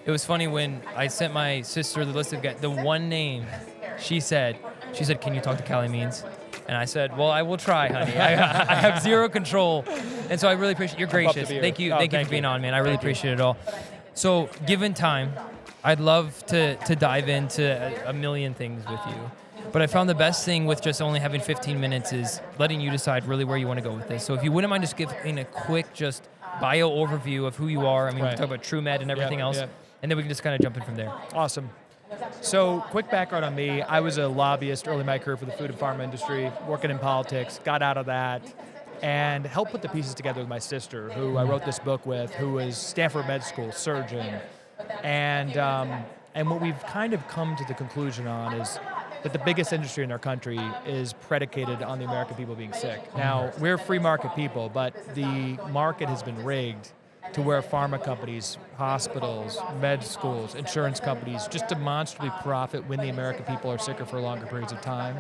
It was funny when I sent my sister the list of guys, the one name she said, can you talk to Calley Means? And I said, well, I will try, honey. I have zero control. And so I really appreciate, you're gracious. Thank you for being on, man. I really appreciate it all. So given time, I'd love to dive into a million things with you. But I found the best thing with just only having 15 minutes is letting you decide really where you want to go with this. So if you wouldn't mind just giving a quick just bio overview of who you are. I mean, we can talk about TrueMed and everything else. And then we can just kind of jump in from there. Awesome. So, quick background on me. I was a lobbyist early in my career for the food and pharma industry, working in politics, got out of that, and helped put the pieces together with my sister, who I wrote this book with, who was Stanford Med School surgeon. And what we've kind of come to the conclusion on is that the biggest industry in our country is predicated on the American people being sick. Now, we're free market people, but the market has been rigged to where pharma companies, hospitals, med schools, insurance companies just demonstrably profit when the American people are sicker for longer periods of time.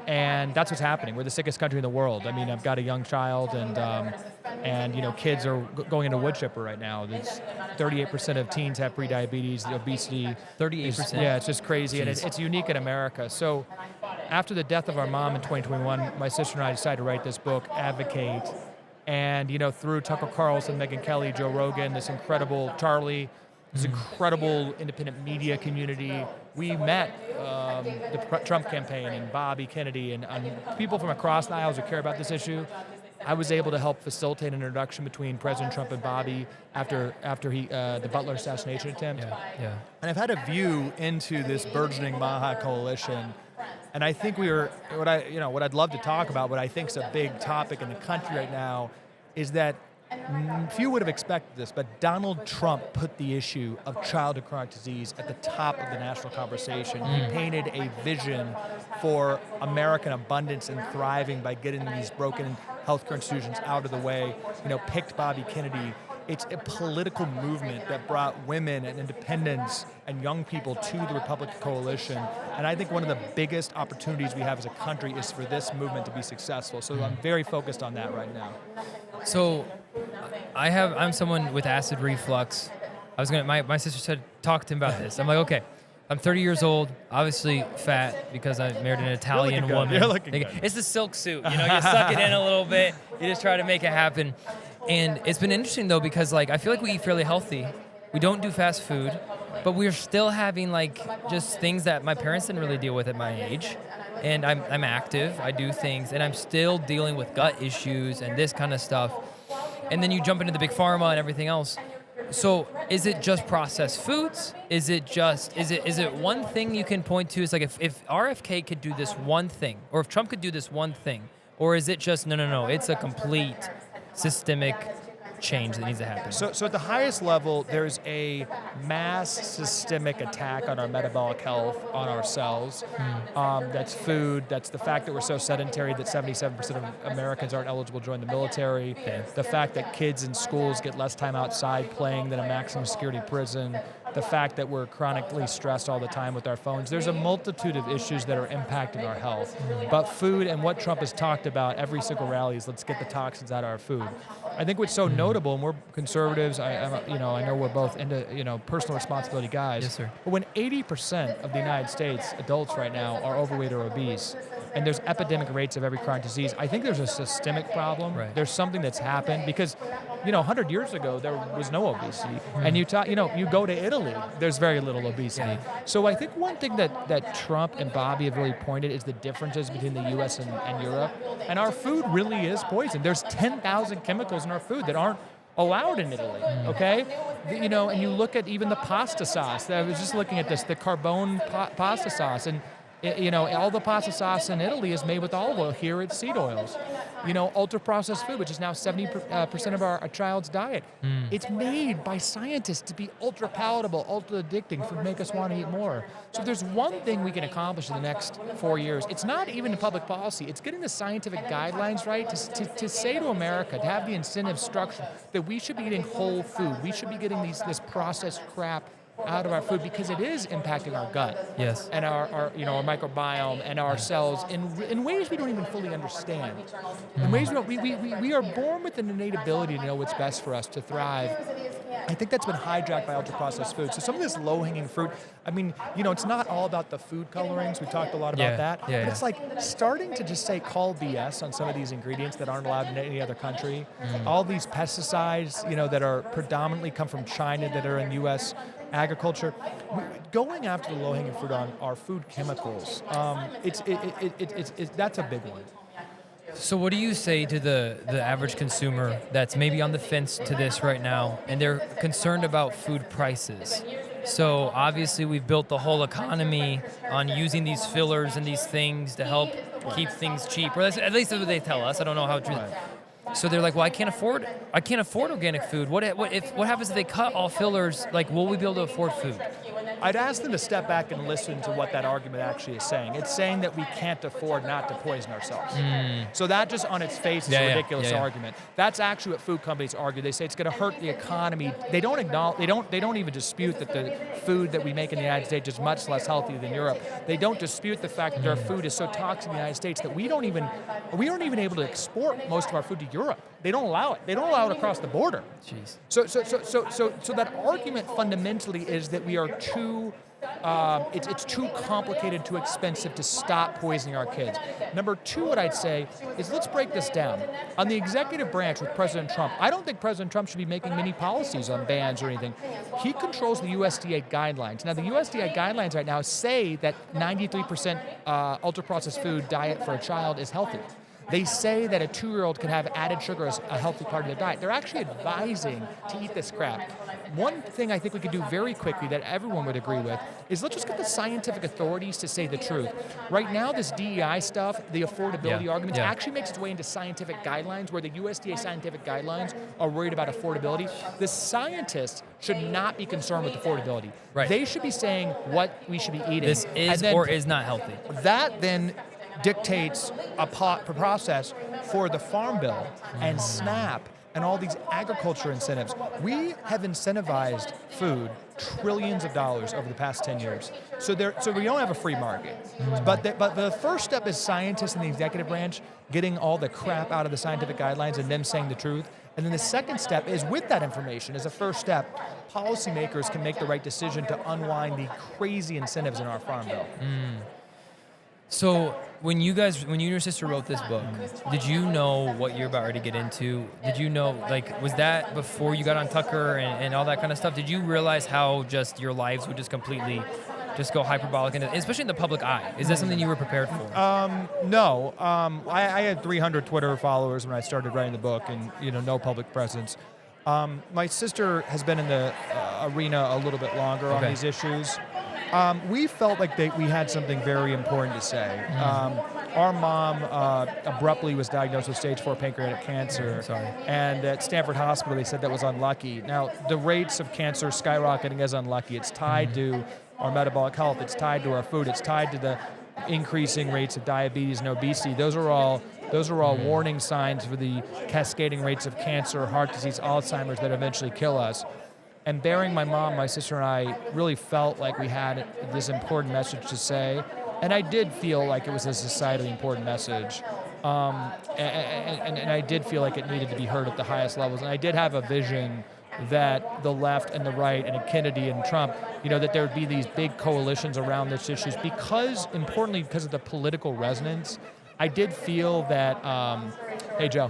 And that's what's happening. We're the sickest country in the world. I mean, I've got a young child, and you know, kids are going into wood chipper right now. There's 38% of teens have prediabetes, the obesity. 38%? Yeah, it's just crazy, and it's unique in America. So after the death of our mom in 2021, my sister and I decided to write this book, Advocate. And, you know, through Tucker Carlson, Megyn Kelly, Joe Rogan, this incredible Charlie, this incredible independent media community, we met the Trump campaign and Bobby Kennedy and people from across the aisles who care about this issue. I was able to help facilitate an introduction between President Trump and Bobby after the Butler assassination attempt. Yeah. And I've had a view into this burgeoning MAHA coalition. And I think what I'd love to talk about, what I think is a big topic in the country right now, is that few would have expected this, but Donald Trump put the issue of childhood chronic disease at the top of the national conversation. He painted a vision for American abundance and thriving by getting these broken healthcare institutions out of the way. You know, picked Bobby Kennedy. It's a political movement that brought women and independents and young people to the Republican coalition. And I think one of the biggest opportunities we have as a country is for this movement to be successful. So I'm very focused on that right now. So I'm someone with acid reflux. My sister said, talk to him about this. I'm like, okay. I'm 30 years old, obviously fat because I married an Italian woman. You're looking good. It's the silk suit, you know, you suck it in a little bit, you just try to make it happen. And it's been interesting though, because like I feel like we eat fairly healthy. We don't do fast food, but we're still having like just things that my parents didn't really deal with at my age. And I'm active, I do things, and I'm still dealing with gut issues and this kind of stuff. And then you jump into the big pharma and everything else. So is it just processed foods? Is it one thing you can point to? It's like if RFK could do this one thing, or if Trump could do this one thing, or is it just, no, it's a complete systemic change that needs to happen? So at the highest level, there's a mass systemic attack on our metabolic health, on our cells. That's food. That's the fact that we're so sedentary that 77% of Americans aren't eligible to join the military. Okay. The fact that kids in schools get less time outside playing than a maximum security prison. The fact that we're chronically stressed all the time with our phones. There's a multitude of issues that are impacting our health. But food, and what Trump has talked about every single rally, is let's get the toxins out of our food. I think what's so notable, and we're conservatives, I know we're both into, personal responsibility guys. Yes, sir. But when 80% of the United States adults right now are overweight or obese, and there's epidemic rates of every chronic disease, I think there's a systemic problem. Right. There's something that's happened because, 100 years ago there was no obesity, and you go to Italy, there's very little obesity. So I think one thing that Trump and Bobby have really pointed is the differences between the U.S. and Europe, and our food really is poison. There's 10,000 chemicals in our food that aren't allowed in Italy, okay? And you look at even the pasta sauce. I was just looking at this, the Carbone pasta sauce, and all the pasta sauce in Italy is made with olive oil. Here it's seed oils. Ultra-processed food, which is now 70% of our child's diet. It's made by scientists to be ultra-palatable, ultra-addicting, to make us want to eat more. So if there's one thing we can accomplish in the next 4 years, it's not even in public policy. It's getting the scientific guidelines right to say to America, to have the incentive structure that we should be eating whole food. We should be getting this processed crap out of our food because it is impacting our gut. Yes. And our microbiome and our cells in ways we don't even fully understand. In ways we are born with an innate ability to know what's best for us to thrive. I think that's been hijacked by ultra-processed food. So some of this low-hanging fruit, I mean, it's not all about the food colorings. We talked a lot about that. But it's like starting to just say call BS on some of these ingredients that aren't allowed in any other country. All these pesticides, that are predominantly come from China that are in U.S. agriculture. Going after the low-hanging fruit on our food chemicals, that's a big one. So what do you say to the average consumer that's maybe on the fence to this right now, and they're concerned about food prices? So obviously we've built the whole economy on using these fillers and these things to help keep things cheap, or at least that's what they tell us. I don't know how true. So they're like, well, I can't afford organic food. What happens if they cut all fillers? Like, will we be able to afford food? I'd ask them to step back and listen to what that argument actually is saying. It's saying that we can't afford not to poison ourselves. So that just on its face is a ridiculous argument. That's actually what food companies argue. They say it's going to hurt the economy. They don't even dispute that the food that we make in the United States is much less healthy than Europe. They don't dispute the fact that our food is so toxic in the United States that we aren't even able to export most of our food to Europe. They don't allow it. They don't allow it across the border. Jeez. So that argument fundamentally is that we are too. It's too complicated, too expensive to stop poisoning our kids. Number two, what I'd say is let's break this down. On the executive branch with President Trump, I don't think President Trump should be making many policies on bans or anything. He controls the USDA guidelines. Now, the USDA guidelines right now say that 93% ultra-processed food diet for a child is healthy. They say that a 2-year-old can have added sugar as a healthy part of their diet. They're actually advising to eat this crap. One thing I think we could do very quickly that everyone would agree with is let's just get the scientific authorities to say the truth. Right now, this DEI stuff, the affordability arguments, actually makes its way into scientific guidelines where the USDA scientific guidelines are worried about affordability. The scientists should not be concerned with affordability. Right. They should be saying what we should be eating. This is or is not healthy. That then dictates a process for the Farm Bill and SNAP and all these agriculture incentives. We have incentivized food trillions of dollars over the past 10 years. So we don't have a free market. But the first step is scientists in the executive branch getting all the crap out of the scientific guidelines and them saying the truth. And then the second step is with that information, as a first step, policymakers can make the right decision to unwind the crazy incentives in our Farm Bill. So when you and your sister wrote this book, did you know what you're about ready to get into? Did you know, was that before you got on Tucker and all that kind of stuff? Did you realize how just your lives would just completely just go hyperbolic, especially in the public eye? Is that something you were prepared for? No. I had 300 Twitter followers when I started writing the book and, no public presence. My sister has been in the arena a little bit longer on these issues. We felt like we had something very important to say. Our mom abruptly was diagnosed with stage 4 pancreatic cancer. And at Stanford Hospital, they said that was unlucky. Now, the rates of cancer skyrocketing is unlucky. It's tied to our metabolic health. It's tied to our food. It's tied to the increasing rates of diabetes and obesity. Those are all warning signs for the cascading rates of cancer, heart disease, Alzheimer's that eventually kill us. And bearing my mom, my sister, and I really felt like we had this important message to say. And I did feel like it was a societally important message. And I did feel like it needed to be heard at the highest levels. And I did have a vision that the left and the right and Kennedy and Trump, that there would be these big coalitions around these issues importantly, because of the political resonance. I did feel that, hey Joe,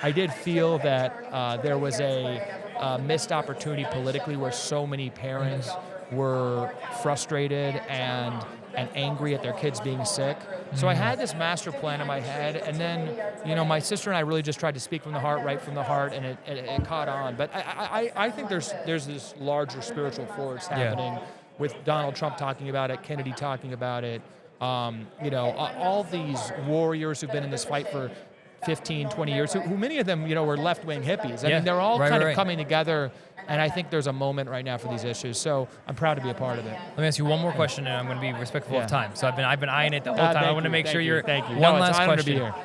I did feel that there was a missed opportunity politically where so many parents were frustrated and angry at their kids being sick. So I had this master plan in my head, and then, my sister and I really just tried to speak from the heart, write from the heart, and it caught on. But I think there's this larger spiritual force happening with Donald Trump talking about it, Kennedy talking about it, all these warriors who've been in this fight for 15, 20 years, who many of them, were left-wing hippies. I mean, they're all kind of coming together, and I think there's a moment right now for these issues. So I'm proud to be a part of it. Let me ask you one more question, and I'm going to be respectful of time. So I've been eyeing it the whole time. I want to make sure you're. Thank you. One last question. To be here.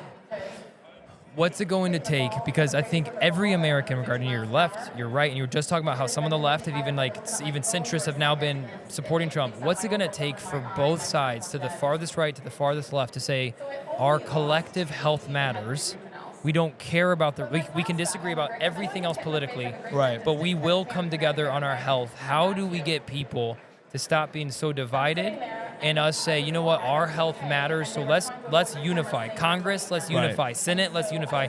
What's it going to take? Because I think every American, regarding your left, your right, and you were just talking about how some of the left have even centrists have now been supporting Trump. What's it going to take for both sides, to the farthest right, to the farthest left, to say our collective health matters, We don't care about we can disagree about everything else politically, Right. but we will come together on our health. How do we get people to stop being so divided and us say, you know what, our health matters, so let's unify. Congress, let's unify. Right. Senate, let's unify.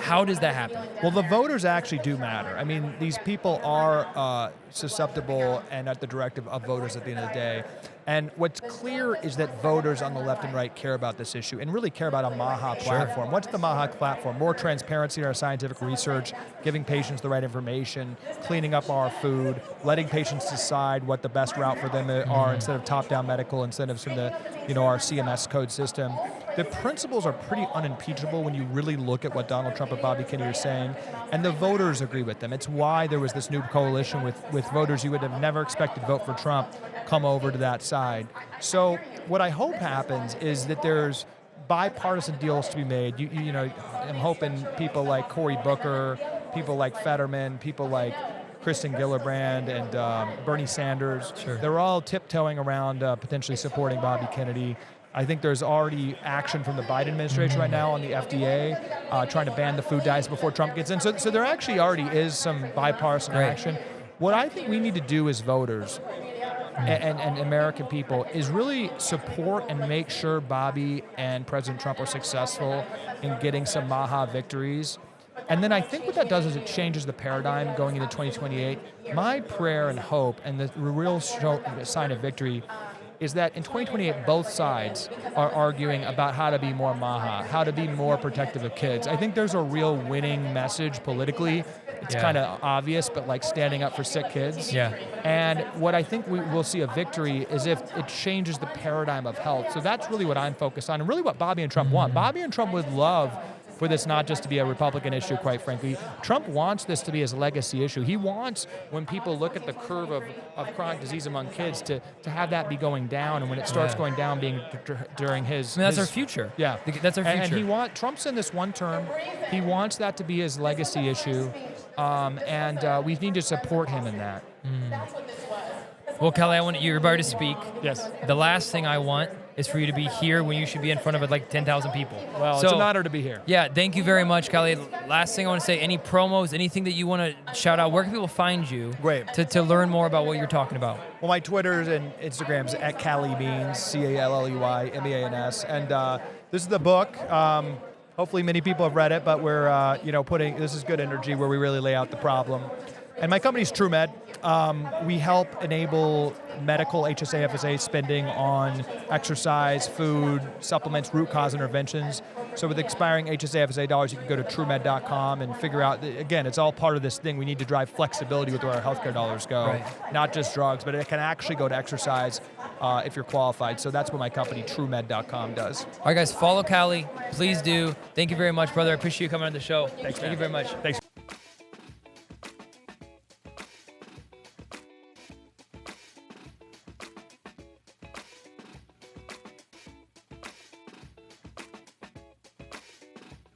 How does that happen? Well, the voters actually do matter. I mean, these people are susceptible and at the directive of voters at the end of the day. And what's clear is that voters on the left and right care about this issue and really care about a MAHA platform. What's the MAHA platform? More transparency in our scientific research, giving patients the right information, cleaning up our food, letting patients decide what the best route for them are instead of top-down medical incentives from the, our CMS code system. The principles are pretty unimpeachable when you really look at what Donald Trump and Bobby Kennedy are saying, and the voters agree with them. It's why there was this new coalition with voters you would have never expected to vote for Trump come over to that side. So what I hope happens is that there's bipartisan deals to be made. I'm hoping people like Cory Booker, people like Fetterman, people like Kristen Gillibrand and Bernie Sanders, they're all tiptoeing around potentially supporting Bobby Kennedy. I think there's already action from the Biden administration right now on the FDA trying to ban the food dyes before Trump gets in. So there actually already is some bipartisan action. What I think we need to do as voters and American people is really support and make sure Bobby and President Trump are successful in getting some MAHA victories. And then I think what that does is it changes the paradigm going into 2028. My prayer and hope and the real sign of victory is that in 2028, both sides are arguing about how to be more MAHA, how to be more protective of kids. I think there's a real winning message politically. It's kind of obvious, but like standing up for sick kids. Yeah. And what I think we will see a victory is if it changes the paradigm of health. So that's really what I'm focused on and really what Bobby and Trump want. Bobby and Trump would love for this not just to be a Republican issue, quite frankly. Trump wants this to be his legacy issue. He wants, when people look at the curve of chronic disease among kids, to have that be going down, and when it starts going down, being during his... I mean, that's our future. Yeah. That's our future. And Trump's in this one term. He wants that to be his legacy issue, and we need to support him in that. Well, Calley, you're about to speak. Yes. The last thing I want is for you to be here when you should be in front of like 10,000 people. Well, it's an honor to be here. Yeah, thank you very much, Calley. Last thing I want to say, any promos, anything that you want to shout out, where can people find you to learn more about what you're talking about? Well, my Twitters and Instagrams at Calley Means, CALLEYMEANS. And this is the book. Hopefully many people have read it, but we're this is good energy where we really lay out the problem. And my company's TrueMed. We help enable medical HSA, FSA spending on exercise, food, supplements, root cause interventions. So with expiring HSA, FSA dollars, you can go to TrueMed.com and figure out, again, it's all part of this thing. We need to drive flexibility with where our healthcare dollars go, not just drugs, but it can actually go to exercise if you're qualified. So that's what my company, TrueMed.com, does. All right, guys, follow Calley. Please do. Thank you very much, brother. I appreciate you coming on the show. Thank you very much. Thanks.